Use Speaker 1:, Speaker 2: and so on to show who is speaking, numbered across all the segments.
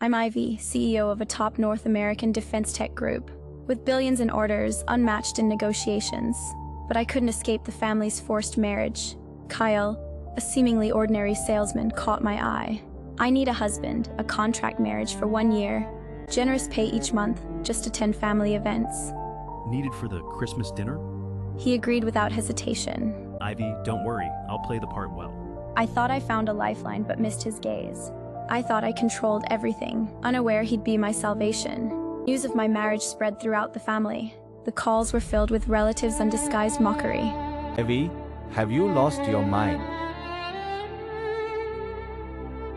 Speaker 1: I'm Ivy, CEO of a top North American defense tech group, with billions in orders, unmatched in negotiations. But I couldn't escape the family's forced marriage. Kael, a seemingly ordinary salesman, caught my eye. I need a husband, a contract marriage for 1 year, generous pay each month, just attend family events.
Speaker 2: Needed for the Christmas dinner?
Speaker 1: He agreed without hesitation.
Speaker 2: Ivy, don't worry, I'll play the part well.
Speaker 1: I thought I found a lifeline but missed his gaze. I thought I controlled everything, unaware he'd be my salvation. News of my marriage spread throughout the family. The calls were filled with relatives' undisguised mockery.
Speaker 3: Ivy, have you lost your mind?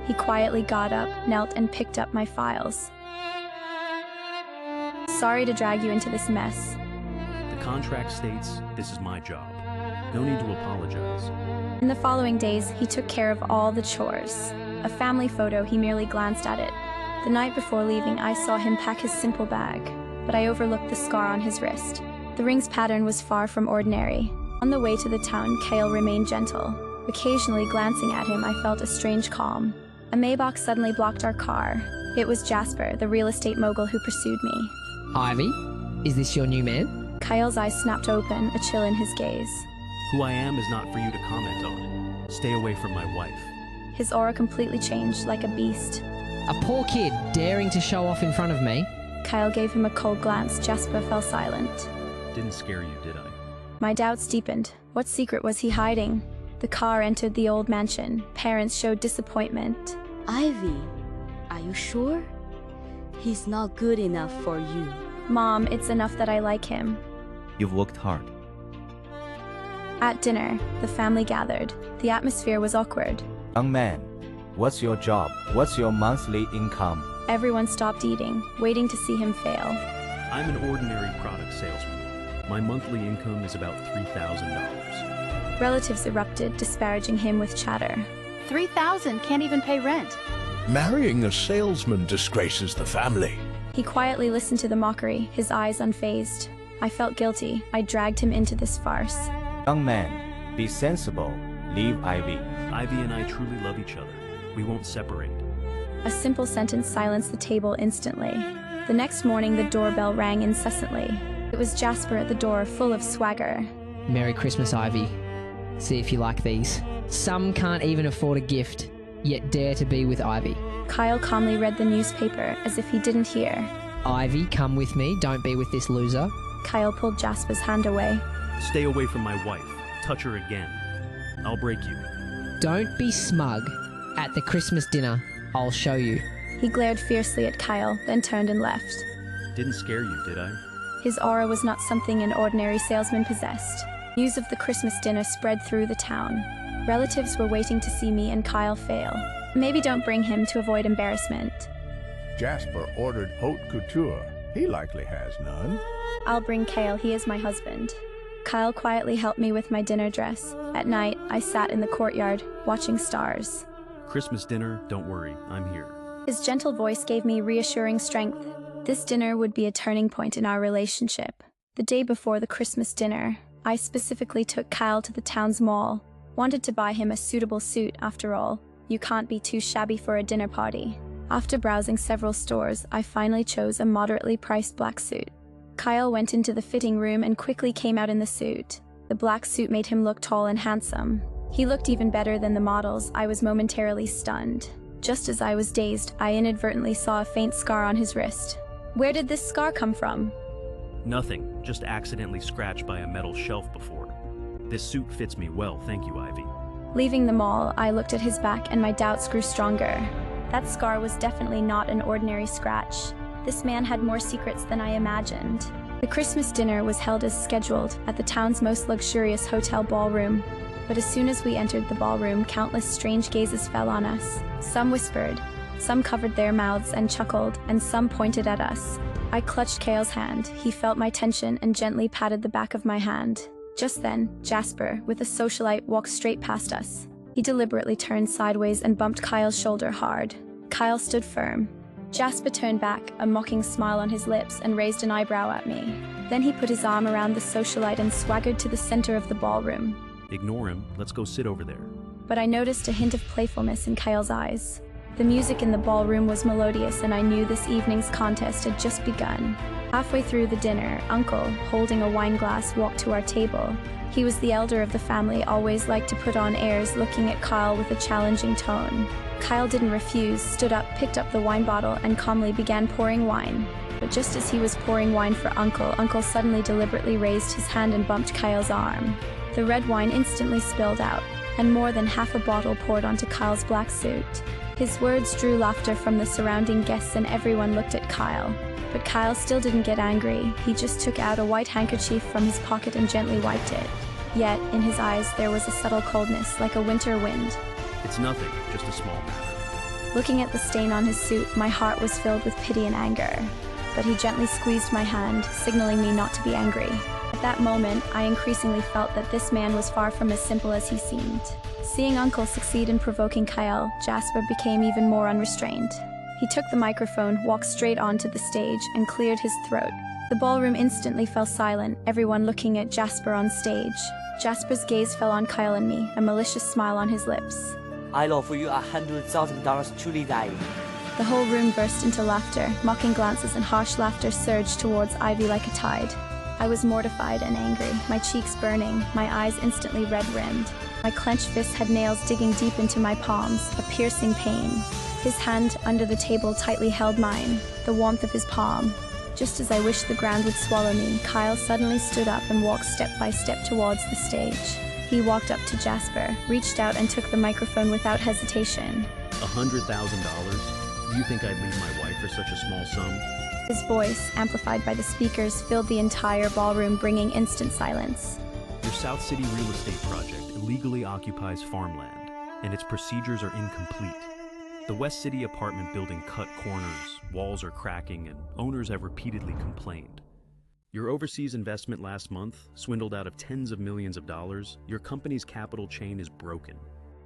Speaker 1: He quietly got up, knelt, and picked up my files. Sorry to drag you into this mess.
Speaker 2: The contract states this is my job. No need to apologize.
Speaker 1: In the following days, he took care of all the chores. A family photo, he merely glanced at it. The night before leaving, I saw him pack his simple bag, but I overlooked the scar on his wrist. The ring's pattern was far from ordinary. On the way to the town, Kael remained gentle. Occasionally glancing at him, I felt a strange calm. A Maybach suddenly blocked our car. It was Jasper, the real estate mogul who pursued me.
Speaker 4: Ivy, is this your new man?
Speaker 1: Kael's eyes snapped open, a chill in his gaze.
Speaker 2: Who I am is not for you to comment on. Stay away from my wife.
Speaker 1: His aura completely changed, like a beast.
Speaker 4: A poor kid daring to show off in front of me.
Speaker 1: Kael gave him a cold glance. Jasper fell silent.
Speaker 2: Didn't scare you, did I?
Speaker 1: My doubts deepened. What secret was he hiding? The car entered the old mansion. Parents showed disappointment.
Speaker 5: Ivy, are you sure? He's not good enough for you.
Speaker 1: Mom, it's enough that I like him.
Speaker 3: You've worked hard.
Speaker 1: At dinner, the family gathered. The atmosphere was awkward.
Speaker 3: Young man, what's your job? What's your monthly income?
Speaker 1: Everyone stopped eating, waiting to see him fail.
Speaker 2: I'm an ordinary product salesman. My monthly income is about $3,000.
Speaker 1: Relatives erupted, disparaging him with chatter.
Speaker 6: $3,000 can't even pay rent.
Speaker 7: Marrying a salesman disgraces the family.
Speaker 1: He quietly listened to the mockery, his eyes unfazed. I felt guilty. I dragged him into this farce.
Speaker 3: Young man, be sensible. Leave Ivy.
Speaker 2: Ivy and I truly love each other. We won't separate.
Speaker 1: A simple sentence silenced the table instantly. The next morning, the doorbell rang incessantly. It was Jasper at the door, full of swagger.
Speaker 4: Merry Christmas, Ivy. See if you like these. Some can't even afford a gift, yet dare to be with Ivy.
Speaker 1: Kael calmly read the newspaper, as if he didn't hear.
Speaker 4: Ivy, come with me. Don't be with this loser.
Speaker 1: Kael pulled Jasper's hand away.
Speaker 2: Stay away from my wife. Touch her again. I'll break you.
Speaker 4: Don't be smug. At the Christmas dinner, I'll show you.
Speaker 1: He glared fiercely at Kael, then turned and left.
Speaker 2: Didn't scare you, did I?
Speaker 1: His aura was not something an ordinary salesman possessed. News of the Christmas dinner spread through the town. Relatives were waiting to see me and Kael fail. Maybe don't bring him to avoid embarrassment.
Speaker 7: Jasper ordered haute couture. He likely has none.
Speaker 1: I'll bring Kael, he is my husband. Kael quietly helped me with my dinner dress. At night, I sat in the courtyard, watching stars.
Speaker 2: Christmas dinner, don't worry, I'm here.
Speaker 1: His gentle voice gave me reassuring strength. This dinner would be a turning point in our relationship. The day before the Christmas dinner, I specifically took Kael to the town's mall. Wanted to buy him a suitable suit, after all. You can't be too shabby for a dinner party. After browsing several stores, I finally chose a moderately priced black suit. Kael went into the fitting room and quickly came out in the suit. The black suit made him look tall and handsome. He looked even better than the models. I was momentarily stunned. Just as I was dazed, I inadvertently saw a faint scar on his wrist. Where did this scar come from?
Speaker 2: Nothing, just accidentally scratched by a metal shelf before. This suit fits me well, thank you, Ivy.
Speaker 1: Leaving the mall, I looked at his back and my doubts grew stronger. That scar was definitely not an ordinary scratch. This man had more secrets than I imagined. The Christmas dinner was held as scheduled at the town's most luxurious hotel ballroom. But as soon as we entered the ballroom, countless strange gazes fell on us. Some whispered, some covered their mouths and chuckled, and some pointed at us. I clutched Kael's hand. He felt my tension and gently patted the back of my hand. Just then, Jasper, with a socialite, walked straight past us. He deliberately turned sideways and bumped Kael's shoulder hard. Kael stood firm. Jasper turned back, a mocking smile on his lips, and raised an eyebrow at me. Then he put his arm around the socialite and swaggered to the center of the ballroom.
Speaker 2: Ignore him, let's go sit over there.
Speaker 1: But I noticed a hint of playfulness in Kael's eyes. The music in the ballroom was melodious, and I knew this evening's contest had just begun. Halfway through the dinner, Uncle, holding a wine glass, walked to our table. He was the elder of the family, always liked to put on airs, looking at Kael with a challenging tone. Kael didn't refuse, stood up, picked up the wine bottle, and calmly began pouring wine. But just as he was pouring wine for Uncle suddenly deliberately raised his hand and bumped Kael's arm. The red wine instantly spilled out, and more than half a bottle poured onto Kael's black suit. His words drew laughter from the surrounding guests, and everyone looked at Kael. But Kael still didn't get angry. He just took out a white handkerchief from his pocket and gently wiped it. Yet, in his eyes, there was a subtle coldness, like a winter wind.
Speaker 2: It's nothing, just a small matter.
Speaker 1: Looking at the stain on his suit, my heart was filled with pity and anger. But he gently squeezed my hand, signaling me not to be angry. At that moment, I increasingly felt that this man was far from as simple as he seemed. Seeing Uncle succeed in provoking Kael, Jasper became even more unrestrained. He took the microphone, walked straight onto the stage, and cleared his throat. The ballroom instantly fell silent, everyone looking at Jasper on stage. Jasper's gaze fell on Kael and me, a malicious smile on his lips.
Speaker 8: I'll offer you $100,000 to die.
Speaker 1: The whole room burst into laughter. Mocking glances and harsh laughter surged towards Ivy like a tide. I was mortified and angry, my cheeks burning, my eyes instantly red-rimmed. My clenched fists had nails digging deep into my palms, a piercing pain. His hand under the table tightly held mine, the warmth of his palm. Just as I wished the ground would swallow me, Kael suddenly stood up and walked step by step towards the stage. He walked up to Jasper, reached out and took the microphone without hesitation.
Speaker 2: $100,000? Do you think I'd leave my wife for such a small sum?
Speaker 1: His voice, amplified by the speakers, filled the entire ballroom, bringing instant silence.
Speaker 2: Your South City real estate project illegally occupies farmland, and its procedures are incomplete. The West City apartment building cut corners, walls are cracking, and owners have repeatedly complained. Your overseas investment last month swindled out of tens of millions of dollars. Your company's capital chain is broken.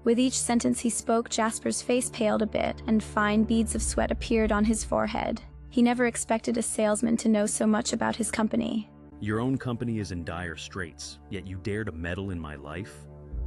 Speaker 1: With each sentence he spoke, Jasper's face paled a bit, and fine beads of sweat appeared on his forehead. He never expected a salesman to know so much about his company.
Speaker 2: Your own company is in dire straits, yet you dare to meddle in my life?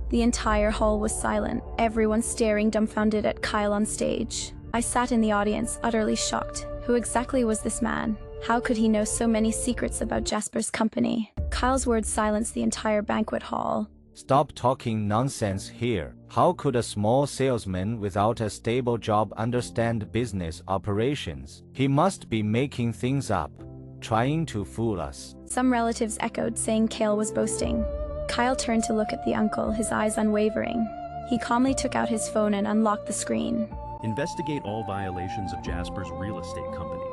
Speaker 1: The entire hall was silent, everyone staring dumbfounded at Kael on stage. I sat in the audience, utterly shocked. Who exactly was this man? How could he know so many secrets about Jasper's company? Kael's words silenced the entire banquet hall.
Speaker 3: Stop talking nonsense here. How could a small salesman without a stable job understand business operations? He must be making things up, trying to fool us.
Speaker 1: Some relatives echoed, saying Kael was boasting. Kael turned to look at the uncle, his eyes unwavering. He calmly took out his phone and unlocked the screen.
Speaker 2: Investigate all violations of Jasper's real estate company.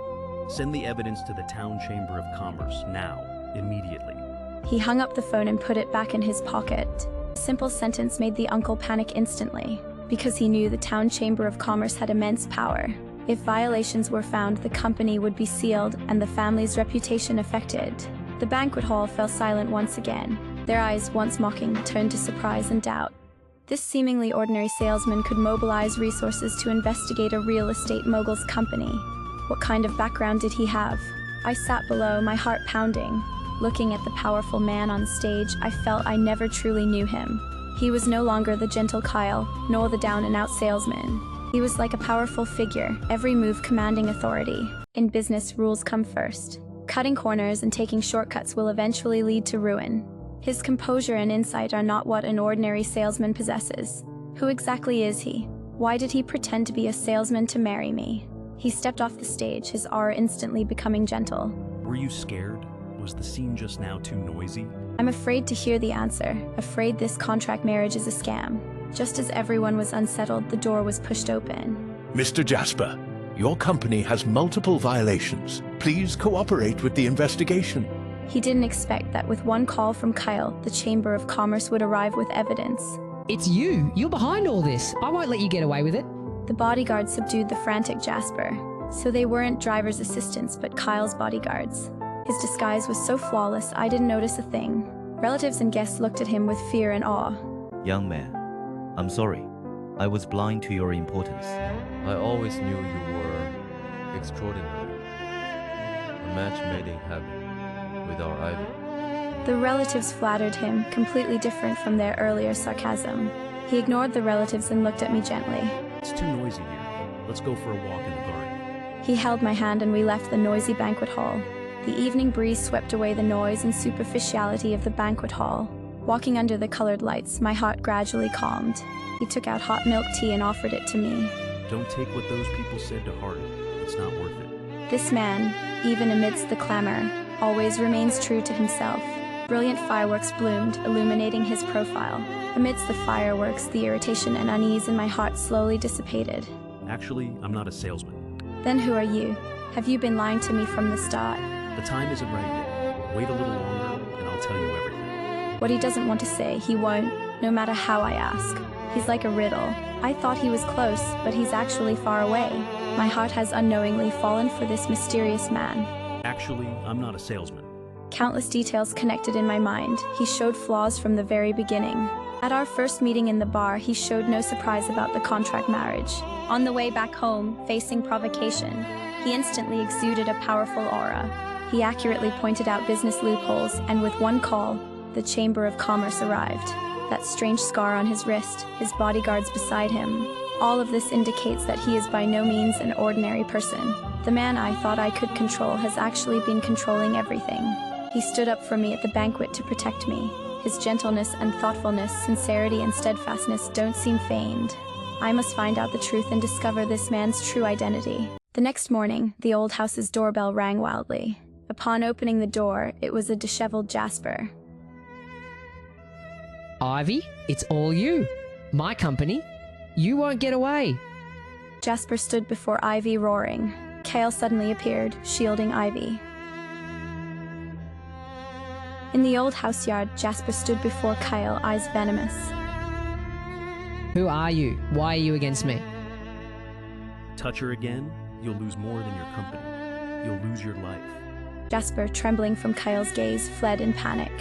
Speaker 2: Send the evidence to the Town Chamber of Commerce now, immediately.
Speaker 1: He hung up the phone and put it back in his pocket. A simple sentence made the uncle panic instantly, because he knew the Town Chamber of Commerce had immense power. If violations were found, the company would be sealed and the family's reputation affected. The banquet hall fell silent once again. Their eyes, once mocking, turned to surprise and doubt. This seemingly ordinary salesman could mobilize resources to investigate a real estate mogul's company. What kind of background did he have? I sat below, my heart pounding. Looking at the powerful man on stage, I felt I never truly knew him. He was no longer the gentle Kael, nor the down-and-out salesman. He was like a powerful figure, every move commanding authority. In business, rules come first. Cutting corners and taking shortcuts will eventually lead to ruin. His composure and insight are not what an ordinary salesman possesses. Who exactly is he? Why did he pretend to be a salesman to marry me? He stepped off the stage, his aura instantly becoming gentle.
Speaker 2: Were you scared? Was the scene just now too noisy?
Speaker 1: I'm afraid to hear the answer, afraid this contract marriage is a scam. Just as everyone was unsettled, the door was pushed open.
Speaker 7: Mr. Jasper, your company has multiple violations. Please cooperate with the investigation.
Speaker 1: He didn't expect that with one call from Kael, the Chamber of Commerce would arrive with evidence.
Speaker 4: It's you. You're behind all this. I won't let you get away with it.
Speaker 1: The bodyguard subdued the frantic Jasper. So they weren't driver's assistants, but Kael's bodyguards. His disguise was so flawless, I didn't notice a thing. Relatives and guests looked at him with fear and awe.
Speaker 9: Young man, I'm sorry. I was blind to your importance.
Speaker 10: I always knew you were extraordinary. A match made in heaven with our Ivy.
Speaker 1: The relatives flattered him, completely different from their earlier sarcasm. He ignored the relatives and looked at me gently.
Speaker 2: It's too noisy here. Let's go for a walk in the garden.
Speaker 1: He held my hand and we left the noisy banquet hall. The evening breeze swept away the noise and superficiality of the banquet hall. Walking under the colored lights, my heart gradually calmed. He took out hot milk tea and offered it to me.
Speaker 2: Don't take what those people said to heart. It's not worth it.
Speaker 1: This man, even amidst the clamor, always remains true to himself. Brilliant fireworks bloomed, illuminating his profile. Amidst the fireworks, the irritation and unease in my heart slowly dissipated.
Speaker 2: Actually, I'm not a salesman.
Speaker 1: Then who are you? Have you been lying to me from the start?
Speaker 2: The time isn't right yet. Wait a little longer, and I'll tell you everything.
Speaker 1: What he doesn't want to say, he won't, no matter how I ask. He's like a riddle. I thought he was close, but he's actually far away. My heart has unknowingly fallen for this mysterious man.
Speaker 2: Actually, I'm not a salesman.
Speaker 1: Countless details connected in my mind. He showed flaws from the very beginning. At our first meeting in the bar, he showed no surprise about the contract marriage. On the way back home, facing provocation, he instantly exuded a powerful aura. He accurately pointed out business loopholes, and with one call, the Chamber of Commerce arrived. That strange scar on his wrist, his bodyguards beside him. All of this indicates that he is by no means an ordinary person. The man I thought I could control has actually been controlling everything. He stood up for me at the banquet to protect me. His gentleness and thoughtfulness, sincerity and steadfastness don't seem feigned. I must find out the truth and discover this man's true identity. The next morning, the old house's doorbell rang wildly. Upon opening the door, it was a disheveled Jasper.
Speaker 4: Ivy, it's all you. My company. You won't get away.
Speaker 1: Jasper stood before Ivy, roaring. Kael suddenly appeared, shielding Ivy. In the old house yard, Jasper stood before Kael, eyes venomous.
Speaker 4: Who are you? Why are you against me?
Speaker 2: Touch her again, you'll lose more than your company. You'll lose your life.
Speaker 1: Jasper, trembling from Kael's gaze, fled in panic.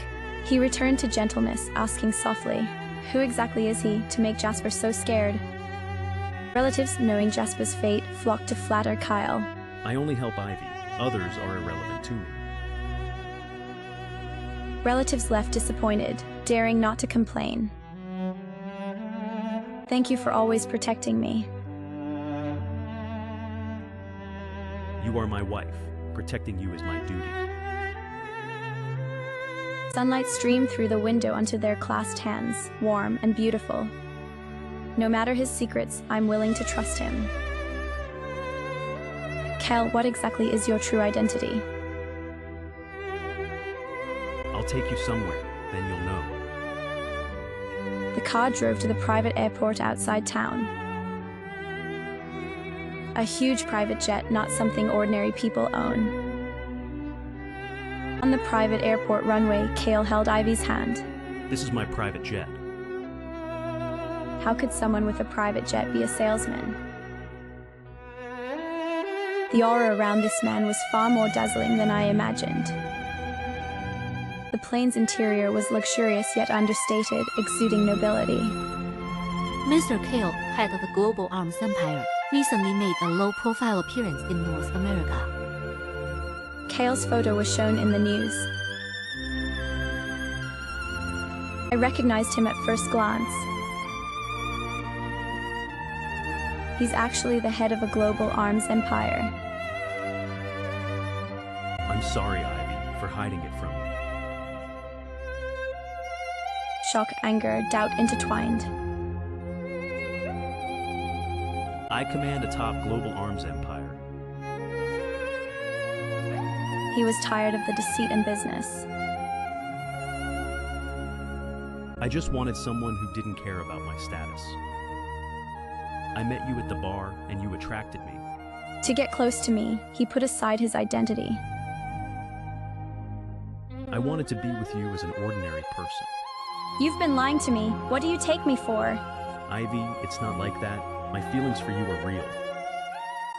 Speaker 1: He returned to gentleness, asking softly, "Who exactly is he to make Jasper so scared?" Relatives, knowing Jasper's fate, flocked to flatter Kael.
Speaker 2: I only help Ivy. Others are irrelevant to me.
Speaker 1: Relatives left disappointed, daring not to complain. Thank you for always protecting me.
Speaker 2: You are my wife. Protecting you is my duty.
Speaker 1: Sunlight streamed through the window onto their clasped hands, warm and beautiful. No matter his secrets, I'm willing to trust him. Kael, what exactly is your true identity?
Speaker 2: I'll take you somewhere, then you'll know.
Speaker 1: The car drove to the private airport outside town. A huge private jet, not something ordinary people own. On the private airport runway, Kael held Ivy's hand.
Speaker 2: This is my private jet.
Speaker 1: How could someone with a private jet be a salesman? The aura around this man was far more dazzling than I imagined. The plane's interior was luxurious yet understated, exuding nobility.
Speaker 11: Mr. Kael, head of the global arms empire, recently made a low-profile appearance in North America.
Speaker 1: Kael's photo was shown in the news. I recognized him at first glance. He's actually the head of a global arms empire.
Speaker 2: I'm sorry, Ivy, for hiding it from you.
Speaker 1: Shock, anger, doubt intertwined.
Speaker 2: I command a top global arms empire.
Speaker 1: He was tired of the deceit in business.
Speaker 2: I just wanted someone who didn't care about my status. I met you at the bar, and you attracted me.
Speaker 1: To get close to me, he put aside his identity.
Speaker 2: I wanted to be with you as an ordinary person.
Speaker 1: You've been lying to me. What do you take me for?
Speaker 2: Ivy, it's not like that. My feelings for you are real.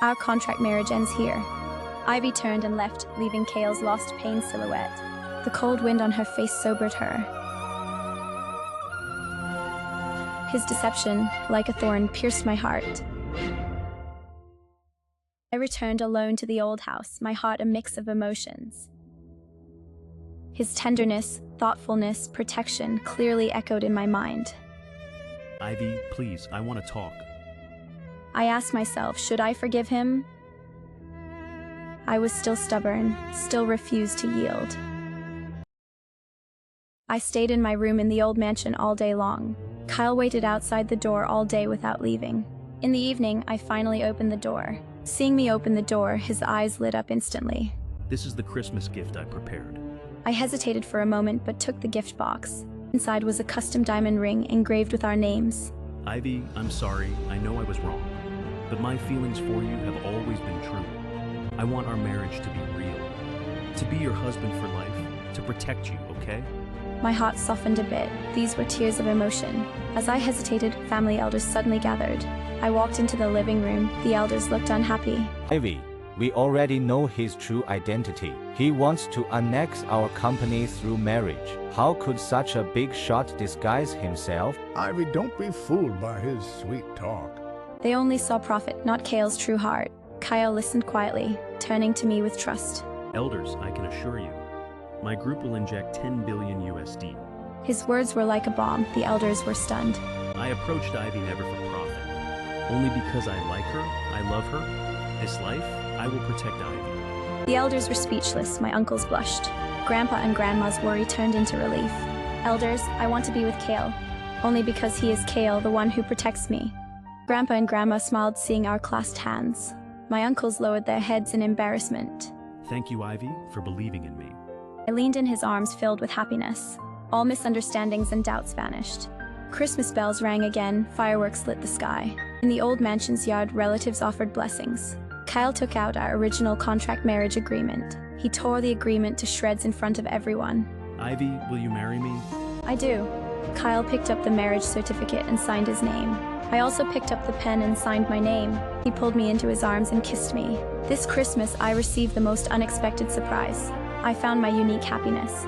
Speaker 1: Our contract marriage ends here. Ivy turned and left, leaving Kael's lost pain silhouette. The cold wind on her face sobered her. His deception, like a thorn, pierced my heart. I returned alone to the old house, my heart a mix of emotions. His tenderness, thoughtfulness, protection clearly echoed in my mind.
Speaker 2: Ivy, please, I want to talk.
Speaker 1: I asked myself, should I forgive him? I was still stubborn, still refused to yield. I stayed in my room in the old mansion all day long. Kael waited outside the door all day without leaving. In the evening, I finally opened the door. Seeing me open the door, his eyes lit up instantly.
Speaker 2: This is the Christmas gift I prepared.
Speaker 1: I hesitated for a moment but took the gift box. Inside was a custom diamond ring engraved with our names.
Speaker 2: Ivy, I'm sorry, I know I was wrong. But my feelings for you have always been true. I want our marriage to be real. To be your husband for life. To protect you, okay?
Speaker 1: My heart softened a bit. These were tears of emotion. As I hesitated, family elders suddenly gathered. I walked into the living room. The elders looked unhappy.
Speaker 3: Ivy, we already know his true identity. He wants to annex our company through marriage. How could such a big shot disguise himself?
Speaker 12: Ivy, don't be fooled by his sweet talk.
Speaker 1: They only saw profit, not Kael's true heart. Kael listened quietly, turning to me with trust.
Speaker 2: Elders, I can assure you, my group will inject 10 billion USD.
Speaker 1: His words were like a bomb. The elders were stunned.
Speaker 2: I approached Ivy never for profit. Only because I like her, I love her. This life, I will protect Ivy.
Speaker 1: The elders were speechless. My uncles blushed. Grandpa and Grandma's worry turned into relief. Elders, I want to be with Kael. Only because he is Kael, the one who protects me. Grandpa and Grandma smiled, seeing our clasped hands. My uncles lowered their heads in embarrassment.
Speaker 2: Thank you, Ivy, for believing in me.
Speaker 1: I leaned in his arms, filled with happiness. All misunderstandings and doubts vanished. Christmas bells rang again, fireworks lit the sky. In the old mansion's yard, relatives offered blessings. Kael took out our original contract marriage agreement. He tore the agreement to shreds in front of everyone.
Speaker 2: Ivy, will you marry me?
Speaker 1: I do. Kael picked up the marriage certificate and signed his name. I also picked up the pen and signed my name. He pulled me into his arms and kissed me. This Christmas, I received the most unexpected surprise. I found my unique happiness.